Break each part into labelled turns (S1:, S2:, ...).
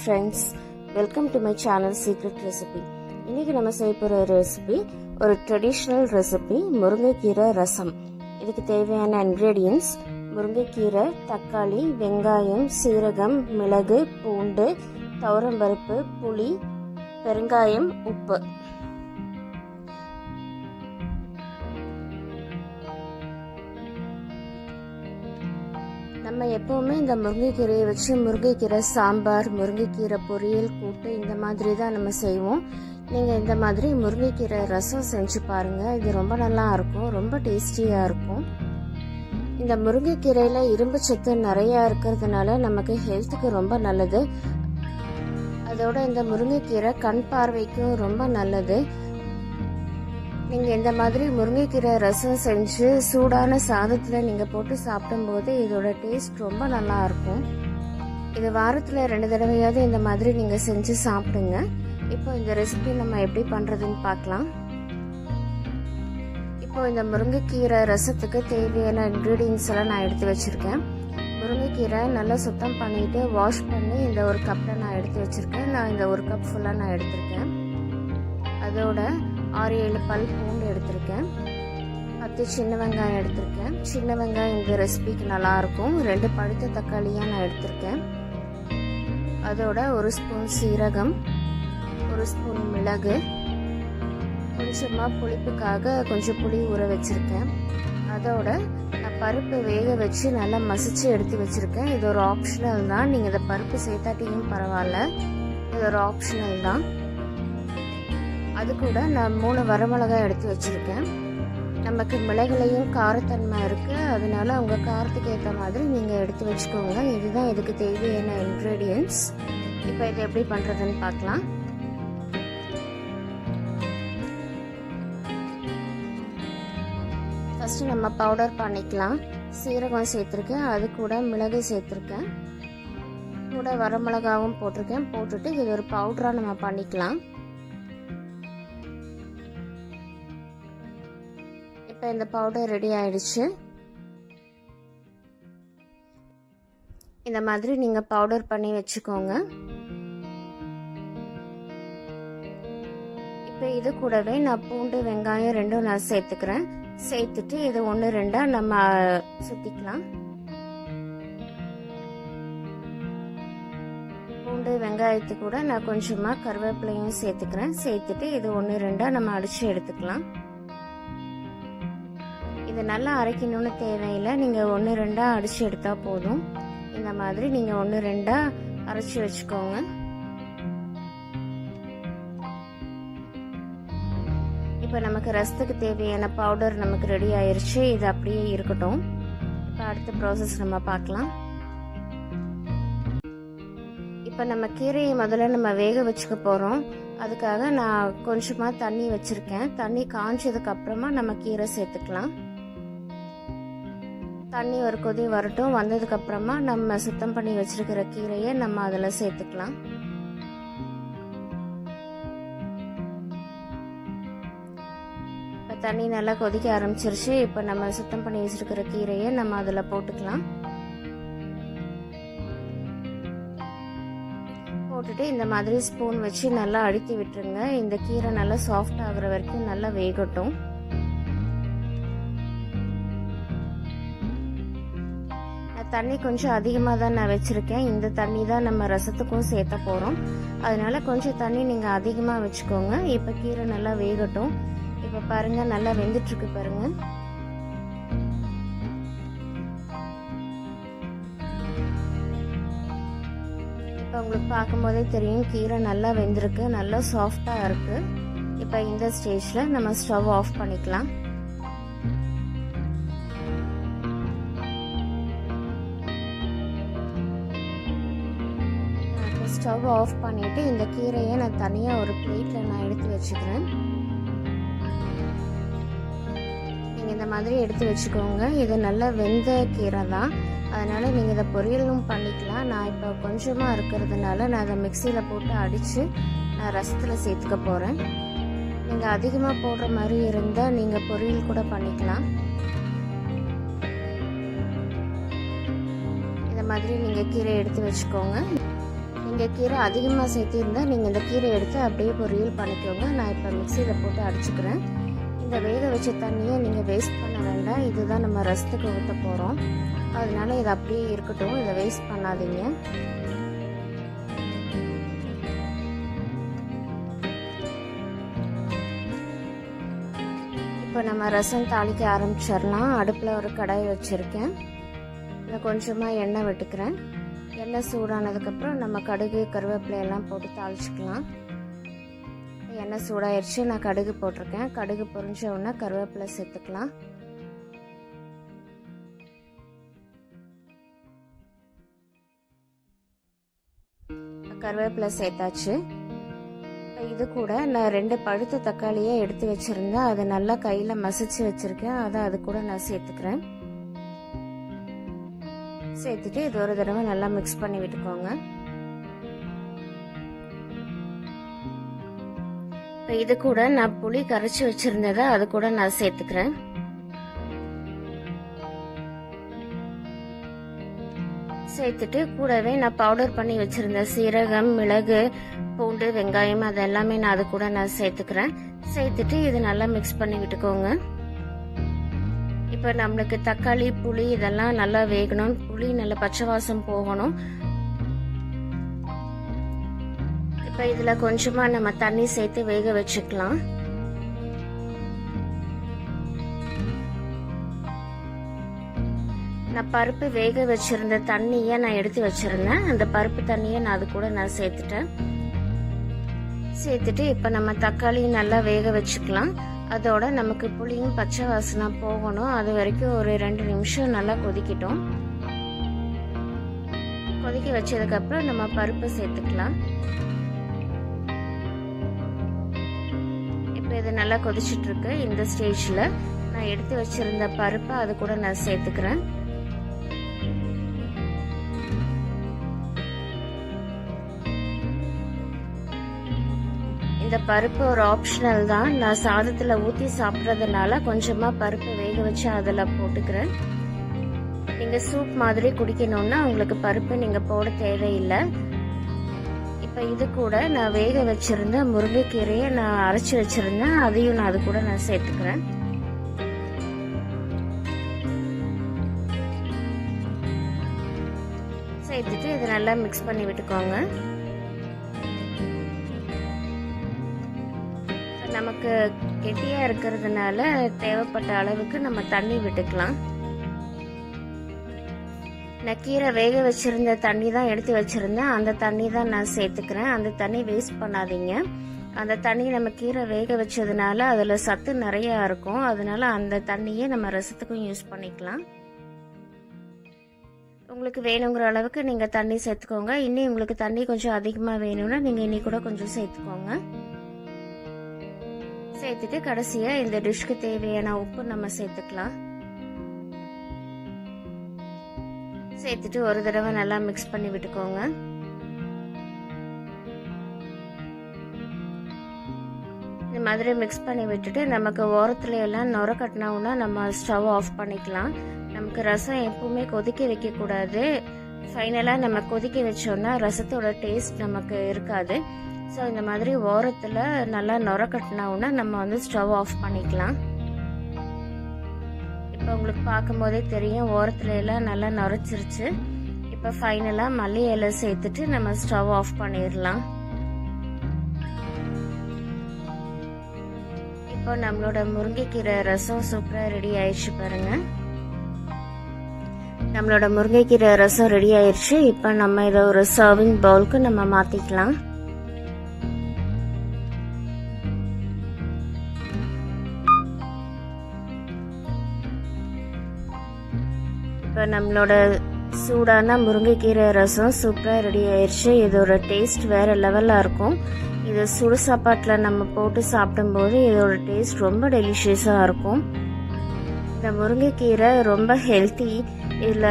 S1: friends, welcome to my channel Secret Recipe. இன்னைக்கு நம்ம செய்ய போற ரெசிபி ஒரு ட்ரெடிஷனல் ரெசிபி முருங்கை கீரை ரசம். இதுக்கு தேவையான இன்கிரீடியன்ட்ஸ் முருங்கை கீரை, தக்காளி, வெங்காயம், சீரகம், மிளகு, பூண்டு, துவரம்பருப்பு, புளி, பெருங்காயம், உப்பு. நம்ம எப்போவுமே இந்த முருங்கைக்கீரையை வச்சு முருங்கைக்கீரை சாம்பார், முருங்கைக்கீரை பொரியல், கூட்டு இந்த மாதிரி தான் நம்ம செய்வோம். நீங்கள் இந்த மாதிரி முருங்கைக்கீரை ரசம் செஞ்சு பாருங்கள். இது ரொம்ப நல்லா இருக்கும், ரொம்ப டேஸ்டியாக இருக்கும். இந்த முருங்கைக்கீரையில் இரும்பு சத்து நிறையா இருக்கிறதுனால நமக்கு ஹெல்த்துக்கு ரொம்ப நல்லது. அதோட இந்த முருங்கைக்கீரை கண் பார்வைக்கும் ரொம்ப நல்லது. நீங்கள் இந்த மாதிரி முருங்கைக்கீரை ரசம் செஞ்சு சூடான சாதத்தில் நீங்கள் போட்டு சாப்பிடும்போது இதோட டேஸ்ட் ரொம்ப நல்லா இருக்கும். இது வாரத்தில் 2 தடவையாவது இந்த மாதிரி நீங்கள் செஞ்சு சாப்பிடுங்க. இப்போ இந்த ரெசிபி நம்ம எப்படி பண்ணுறதுன்னு பார்க்கலாம். இப்போ இந்த முருங்கைக்கீரை ரசத்துக்கு தேவையான இன்க்ரீடியன்ஸ் எல்லாம் நான் எடுத்து வச்சுருக்கேன். முருங்கைக்கீரை நல்லா சுத்தம் பண்ணிவிட்டு வாஷ் பண்ணி இந்த ஒரு கப்பில் நான் எடுத்து வச்சுருக்கேன். நான் இந்த ஒரு கப் ஃபுல்லாக நான் எடுத்திருக்கேன். அதோட 6-7 பல் பூண்டு எடுத்திருக்கேன். 10 சின்ன வெங்காயம் எடுத்திருக்கேன். சின்ன வெங்காயம் இந்த ரெசிபிக்கு நல்லாயிருக்கும். 2 பழுத்த தக்காளியாக நான் எடுத்திருக்கேன். அதோட 1 ஸ்பூன் சீரகம், 1 ஸ்பூன் மிளகு, கொஞ்சமாக புளிப்புக்காக கொஞ்சம் புளி ஊற வச்சுருக்கேன். அதோட நான் பருப்பு வேக வச்சு நல்லா மசிச்சு எடுத்து வச்சுருக்கேன். இது ஒரு ஆப்ஷனல் தான். நீங்கள் இதை பருப்பு சேர்த்தாட்டியும் பரவாயில்ல, இது ஒரு ஆப்ஷனல் தான். அது கூட நான் 3 வரமிளகாய் எடுத்து வச்சுருக்கேன். நமக்கு மிளகுலையும் காரத்தன்மை இருக்குது, அதனால உங்கள் காரத்துக்கு ஏற்ற மாதிரி நீங்கள் எடுத்து வச்சுக்கோங்க. இதுதான் இதுக்கு தேவையான இன்க்ரீடியன்ட்ஸ். இப்போ இதை எப்படி பண்ணுறதுன்னு பார்க்கலாம். ஃபஸ்ட்டு நம்ம பவுடர் பண்ணிக்கலாம். சீரகம் சேர்த்துருக்கேன், அது கூட மிளகு சேர்த்துருக்கேன், கூட வரமிளகாவும் போட்டிருக்கேன். போட்டுட்டு இது ஒரு பவுடராக நம்ம பண்ணிக்கலாம். இப்போ இந்த பவுடர் ரெடி ஆயிடுச்சு. இந்த மாதிரி நீங்கள் பவுடர் பண்ணி வச்சுக்கோங்க. இப்போ இது கூடவே நான் பூண்டு, வெங்காயம் 2 நான் சேர்த்துக்கிறேன். சேர்த்துட்டு இது 1-2 நம்ம சுற்றிக்கலாம். பூண்டு வெங்காயத்து கூட நான் கொஞ்சமாக கருவேப்பிலையும் சேர்த்துக்கிறேன். சேர்த்துட்டு இது 1-2 நம்ம அடித்து எடுத்துக்கலாம். இது நல்லா அரைக்கணும்னு தேவையில்லை, நீங்கள் 1-2 அடித்து எடுத்தால் போதும். இந்த மாதிரி நீங்கள் 1-2 அரைச்சி வச்சுக்கோங்க. இப்போ நமக்கு ரசத்துக்கு தேவையான பவுடர் நமக்கு ரெடி ஆயிருச்சு. இது அப்படியே இருக்கட்டும். இப்போ அடுத்த ப்ராசஸ் நம்ம பார்க்கலாம். இப்போ நம்ம கீரையை முதல்ல நம்ம வேக வச்சுக்க போகிறோம். அதுக்காக நான் கொஞ்சமாக தண்ணி வச்சுருக்கேன். தண்ணி காய்ச்சதுக்கு அப்புறமா நம்ம கீரை சேர்த்துக்கலாம். தண்ணி ஒரு கொதி வரட்டும். வந்ததுக்கப்புறமா நம்ம சுத்தம் பண்ணி வச்சிருக்கிற கீரையை நம்ம அதில் சேர்த்துக்கலாம். இப்போ தண்ணி நல்லா கொதிக்க ஆரம்பிச்சிருச்சு. இப்போ நம்ம சுத்தம் பண்ணி வச்சிருக்கிற கீரையை நம்ம அதில் போட்டுக்கலாம். போட்டுட்டு இந்த மாதிரி ஸ்பூன் வச்சு நல்லா அழுத்தி விட்டுருங்க. இந்த கீரை நல்லா சாஃப்ட் ஆகுற வரைக்கும் நல்லா வேகட்டும். தண்ணி கொஞ்சம் அதிகமாக தான் நான் வச்சுருக்கேன். இந்த தண்ணி தான் நம்ம ரசத்துக்கும் சேர்த்த போகிறோம். அதனால கொஞ்சம் தண்ணி நீங்கள் அதிகமாக வச்சுக்கோங்க. இப்போ கீரை நல்லா வேகட்டும். இப்போ பாருங்கள், நல்லா வெந்துட்டுருக்கு பாருங்கள். இப்போ உங்களுக்கு பார்க்கும்போதே தெரியும் கீரை நல்லா வெந்திருக்கு, நல்லா சாஃப்டாக இருக்குது. இப்போ இந்த ஸ்டேஜில் நம்ம ஸ்டவ் ஆஃப் பண்ணிக்கலாம். ஸ்டவ் ஆஃப் பண்ணிவிட்டு இந்த கீரையை நான் தனியாக ஒரு பிளேட்டில் நான் எடுத்து வச்சுக்கிறேன். நீங்கள் இந்த மாதிரி எடுத்து வச்சுக்கோங்க. இது நல்லா வெந்த கீரை தான், அதனால் நீங்கள் இதை பொரியலும் பண்ணிக்கலாம். நான் இப்போ கொஞ்சமாக இருக்கிறதுனால நான் அதை மிக்சியில் போட்டு அடித்து நான் ரசத்தில் சேர்த்துக்க போகிறேன். நீங்கள் அதிகமாக போடுற மாதிரி இருந்தால் நீங்கள் பொரியல் கூட பண்ணிக்கலாம். இந்த மாதிரி நீங்கள் கீரை எடுத்து வச்சுக்கோங்க. நீங்கள் கீரை அதிகமாக சேர்த்திருந்தால் நீங்கள் இந்த கீரை எடுத்து அப்படியே பொரியல் பண்ணிக்கோங்க. நான் இப்போ மிக்சியில் போட்டு அடிச்சுக்கிறேன். இந்த வேக வச்ச தண்ணியை நீங்கள் வேஸ்ட் பண்ண வேண்டாம். இதுதான் நம்ம ரசத்துக்கு ஊற்ற போகிறோம். அதனால இது அப்படியே இருக்கட்டும், இதை வேஸ்ட் பண்ணாதீங்க. இப்போ நம்ம ரசம் தாளிக்க ஆரம்பிச்சிடலாம். அடுப்பில் ஒரு கடாய் வச்சுருக்கேன். இதில் கொஞ்சமாக எண்ணெய் விட்டுக்கிறேன். எண்ணெய் சூடானதுக்கப்புறம் நம்ம கடுகு கருவேப்பிலை எல்லாம் போட்டு தாளிச்சிக்கலாம். எண்ணெய் சூடாயிருச்சு. நான் கடுகு போட்டிருக்கேன். கடுகு பொரிஞ்ச உடனே கருவேப்பிலை சேர்த்துக்கலாம். கருவேப்பிலை சேர்த்தாச்சு. இது கூட நான் 2 பழுத்த தக்காளியை எடுத்து வச்சிருந்தேன். அதை நல்லா கையில் மசிச்சு வச்சிருக்கேன். அதை அது கூட நான் சேர்த்துக்கிறேன். சேர்த்துட்டு இது ஒரு தடவை நல்லா மிக்ஸ் பண்ணி விட்டுக்கோங்க. இப்போ இது கூட நான் புளி கரைச்சி வச்சிருந்ததை அது கூட நான் சேர்த்துக்கிறேன். சேர்த்துட்டு கூடவே நான் பவுடர் பண்ணி வச்சிருந்த சீரகம், மிளகு, பூண்டு, வெங்காயம் அதெல்லாமே நான் அது கூட நான் சேர்த்துக்கிறேன். சேர்த்துட்டு இது நல்லா மிக்ஸ் பண்ணி விட்டுக்கோங்க. இப்போ நம்மளுக்கு தக்காளி, புளி இதெல்லாம் நல்லா வேகணும். புளி நல்ல பச்சை வாசம் போகணும். இப்போ இதில் கொஞ்சமாக நம்ம தண்ணி சேர்த்து வேக வச்சுக்கலாம். நான் பருப்பு வேக வச்சிருந்த தண்ணியை நான் எடுத்து வச்சிருந்தேன். அந்த பருப்பு தண்ணியை நான் அது கூட நான் சேர்த்துட்டேன். சேர்த்துட்டு இப்போ நம்ம தக்காளி நல்லா வேக வச்சுக்கலாம். அதோட நமக்கு புளியும் பச்சை வாசனை போகணும். அது வரைக்கும் ஒரு 2 நிமிஷம் நல்லா கொதிக்கட்டும். கொதிக்க வச்சதுக்கப்புறம் நம்ம பருப்பு சேர்த்துக்கலாம். இப்போ இது நல்லா கொதிச்சுட்டு இருக்கு. இந்த ஸ்டேஜில் நான் எடுத்து வச்சிருந்த பருப்பை அது கூட நான் சேர்த்துக்கிறேன். இந்த பருப்பு ஒரு ஆப்ஷனல் தான். நான் சாதத்தில் ஊற்றி சாப்பிட்றதுனால கொஞ்சமாக பருப்பு வேக வச்சு அதில் போட்டுக்கிறேன். நீங்கள் சூப் மாதிரி குடிக்கணும்னா உங்களுக்கு பருப்பு நீங்கள் போட தேவையில்லை. இப்போ இது கூட நான் வேக வச்சுருந்த முருங்கைக்கீரையை நான் அரைச்சி வச்சுருந்தேன். அதையும் நான் அது கூட நான் சேர்த்துக்கிறேன். சேர்த்துட்டு இதை நல்லா மிக்ஸ் பண்ணி விட்டுக்கோங்க. நமக்கு கெட்டியாக இருக்கிறதுனால தேவைப்பட்ட அளவுக்கு நம்ம தண்ணி விட்டுக்கலாம். நான் கீரை வேக வச்சுருந்த தண்ணி தான் எடுத்து வச்சுருந்தேன். அந்த தண்ணி தான் நான் சேர்த்துக்கிறேன். அந்த தண்ணி வேஸ்ட் பண்ணாதீங்க. அந்த தண்ணி நம்ம கீரை வேக வச்சதுனால அதில் சத்து நிறையா இருக்கும். அதனால அந்த தண்ணியை நம்ம ரசத்துக்கும் யூஸ் பண்ணிக்கலாம். உங்களுக்கு வேணுங்கிற அளவுக்கு நீங்கள் தண்ணி சேர்த்துக்கோங்க. இன்னி உங்களுக்கு தண்ணி கொஞ்சம் அதிகமாக வேணும்னா நீங்கள் இன்னி கூட கொஞ்சம் சேர்த்துக்கோங்க. சேர்த்துட்டு கடைசியாக இந்த டிஷ்க்கு தேவையான உப்பு நம்ம சேர்த்துக்கலாம். சேர்த்துட்டு ஒரு தடவை நல்லா மிக்ஸ் பண்ணி விட்டுக்கோங்க. இந்த மாதிரி மிக்ஸ் பண்ணி விட்டுட்டு நமக்கு ஓரத்துல எல்லாம் நுர கட்டினோம்னா நம்ம ஸ்டவ் ஆஃப் பண்ணிக்கலாம். நமக்கு ரசம் எப்பவுமே கொதிக்க வைக்கக்கூடாது. ஃபைனலாக நம்ம கொதிக்க வச்சோம்னா ரசத்தோட டேஸ்ட் நமக்கு இருக்காது. ஸோ இந்த மாதிரி ஓரத்தில் நல்லா நுர கட்டினோம்னா நம்ம வந்து ஸ்டவ் ஆஃப் பண்ணிக்கலாம். இப்போ உங்களுக்கு பார்க்கும்போதே தெரியும் ஓரத்துல எல்லாம் நல்லா நுரைச்சிருச்சு. இப்போ ஃபைனலாக மல்லி இலை சேர்த்துட்டு நம்ம ஸ்டவ் ஆஃப் பண்ணிடலாம். இப்போ நம்மளோட முருங்கைக்கீரை ரசம் சூப்பராக ரெடி ஆயிடுச்சு பாருங்க. நம்மளோட முருங்கைக்கீரை ரசம் ரெடி ஆயிடுச்சு. இப்போ நம்ம இதை ஒரு சர்விங் பவுலுக்கு நம்ம மாற்றிக்கலாம். இப்போ நம்மளோட சூடான முருங்கைக்கீரை ரசம் சூப்பராக ரெடி ஆயிடுச்சு. இதோட டேஸ்ட் வேறு லெவலில் இருக்கும். இது சுடு சாப்பாட்டில் நம்ம போட்டு சாப்பிடும்போது இதோட டேஸ்ட் ரொம்ப டெலிஷியஸாக இருக்கும். இந்த முருங்கைக்கீரை ரொம்ப ஹெல்த்தி. இதில்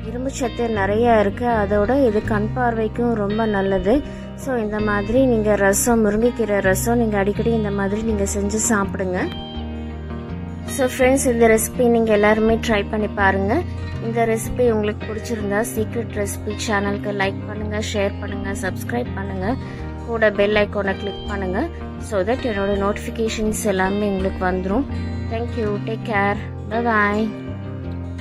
S1: இரும்பு சத்து நிறையா இருக்குது. அதோட இது கண் பார்வைக்கும் ரொம்ப நல்லது. ஸோ இந்த மாதிரி நீங்கள் ரசம், முருங்கைக்கீரை ரசம் நீங்கள் அடிக்கடி இந்த மாதிரி நீங்கள் செஞ்சு சாப்பிடுங்க. ஸோ ஃப்ரெண்ட்ஸ், இந்த ரெசிபி நீங்கள் எல்லாருமே ட்ரை பண்ணி பாருங்கள். இந்த ரெசிபி உங்களுக்கு பிடிச்சிருந்தா சீக்ரெட் ரெசிபி சேனலுக்கு லைக் பண்ணுங்கள், ஷேர் பண்ணுங்கள், சப்ஸ்கிரைப் பண்ணுங்கள், கூட பெல் ஐக்கானை கிளிக் பண்ணுங்கள். ஸோ தட் என்னோட நோட்டிஃபிகேஷன்ஸ் எல்லாமே உங்களுக்கு வந்துடும். Thank you. Take care. Bye bye.